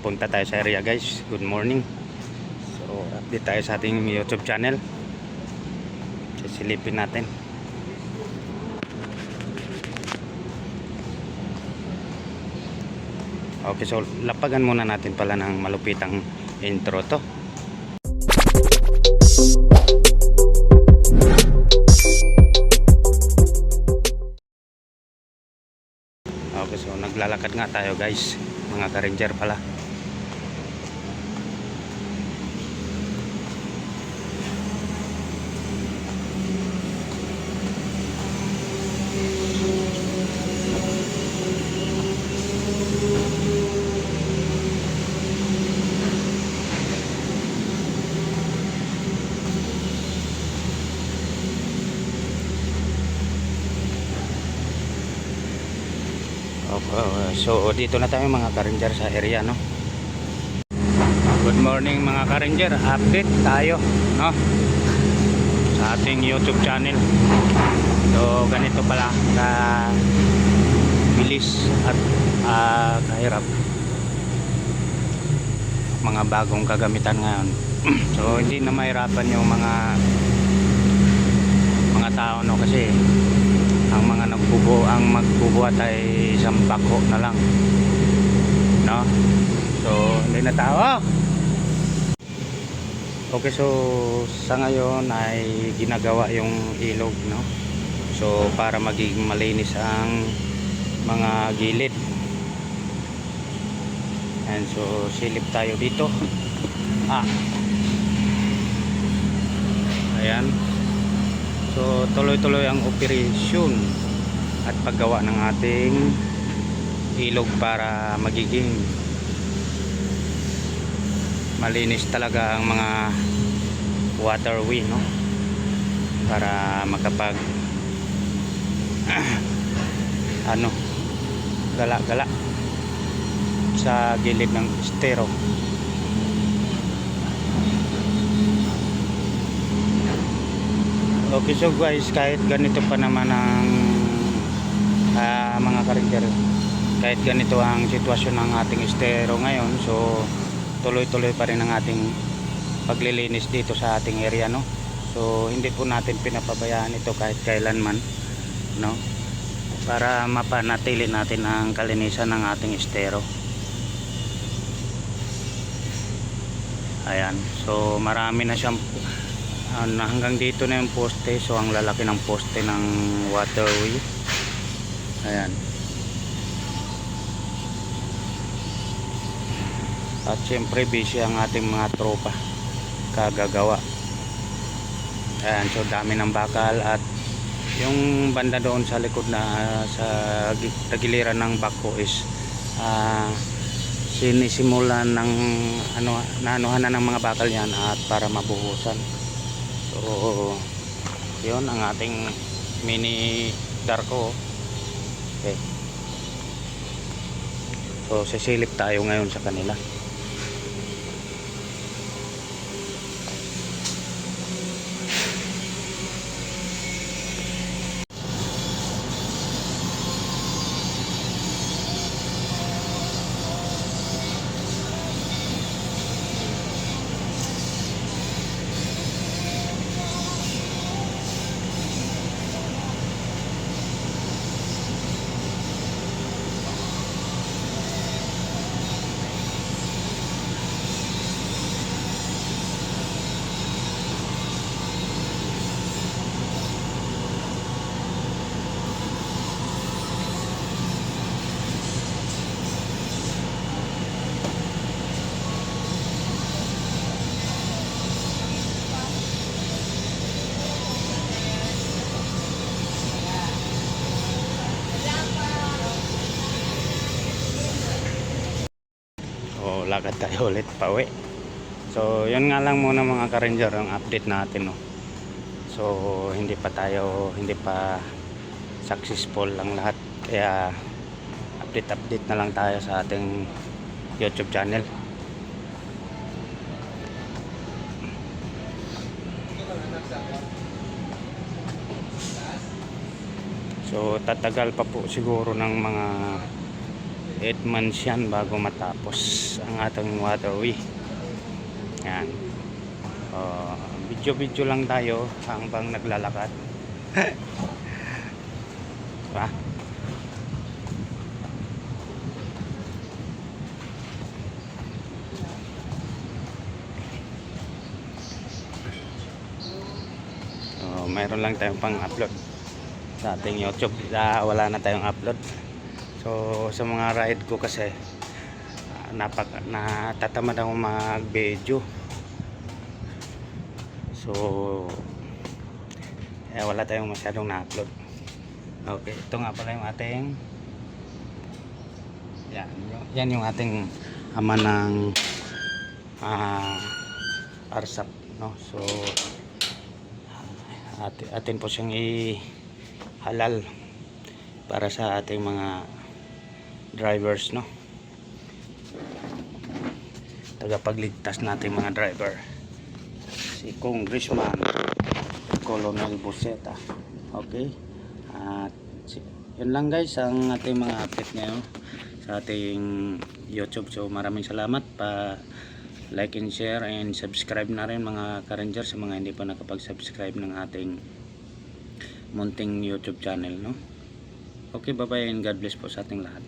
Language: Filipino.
punta tayo sa area guys. Good morning. So update tayo sa ating YouTube channel. Sisilipin natin. Okay, so lapagan muna natin pala ng malupitang intro to. Okay, so naglalakad nga tayo guys, mga ka-ranger pala. So dito na tayo mga ka-ranger sa area, no. Good morning mga ka-ranger, update tayo, no, sa ating YouTube channel. So ganito pala ka bilis at kahirap mga bagong kagamitan ngayon. So hindi na mahirapan yung mga tao, no, kasi ang mga magbubuhat ay isang bako na lang, no. So hindi na tao. Okay, so sa ngayon ay ginagawa yung ilog, no. So para maging malinis ang mga gilid. And so silip tayo dito. Ayan. So tuloy-tuloy ang operasyon at paggawa ng ating ilog para magiging malinis talaga ang mga waterway, no, para makapag gala-gala sa gilid ng estero. Okay, so guys, kahit ganito pa naman ang mga ka-ranger, kahit ganito ang sitwasyon ng ating estero ngayon, so tuloy-tuloy pa rin ang ating paglilinis dito sa ating area, no. So hindi po natin pinapabayaan ito kahit kailanman, no, para mapanatili natin ang kalinisan ng ating estero. Ayan, so marami na siyang hanggang dito na yung poste. So ang lalaki ng poste ng waterway. Ayan. At syempre busy ang ating mga tropa kagagawa. Ayan, so dami ng bakal. At yung banda doon sa likod na sa tagiliran ng bako is sinisimulan ng naanuhan na ng mga bakal yan at para mabuhusan. So yun ang ating mini darko. Okay, so sisilip tayo ngayon sa kanila. So lakad tayo ulit pauwi. So yun nga lang muna mga ka-ranger ang update natin, no. So hindi pa successful ang lahat, kaya update na lang tayo sa ating YouTube channel. So tatagal pa po siguro ng mga 8 months yan bago matapos ang ating waterway. Yan. Video lang tayo habang naglalakad. Diba? Mayroon lang tayong pang upload sa ating YouTube. Wala na tayong upload. So sa mga ride ko kasi natatamad ako mag video. So wala tayong masyadong na-upload. Okay, ito nga pala yung ating yan yung ating ama ng arsap, no? So atin po siyang i-halal para sa ating mga drivers, no? Tagapagligtas nating mga driver, si Congressman Colonel Buseta. Okay, at yun lang guys ang ating mga update ngayon sa ating YouTube. So maraming salamat, pa like and share and subscribe na rin mga ka-ranger sa mga hindi pa nakapag-subscribe ng ating munting YouTube channel, no? Okay, bye bye and God bless po sa ating lahat.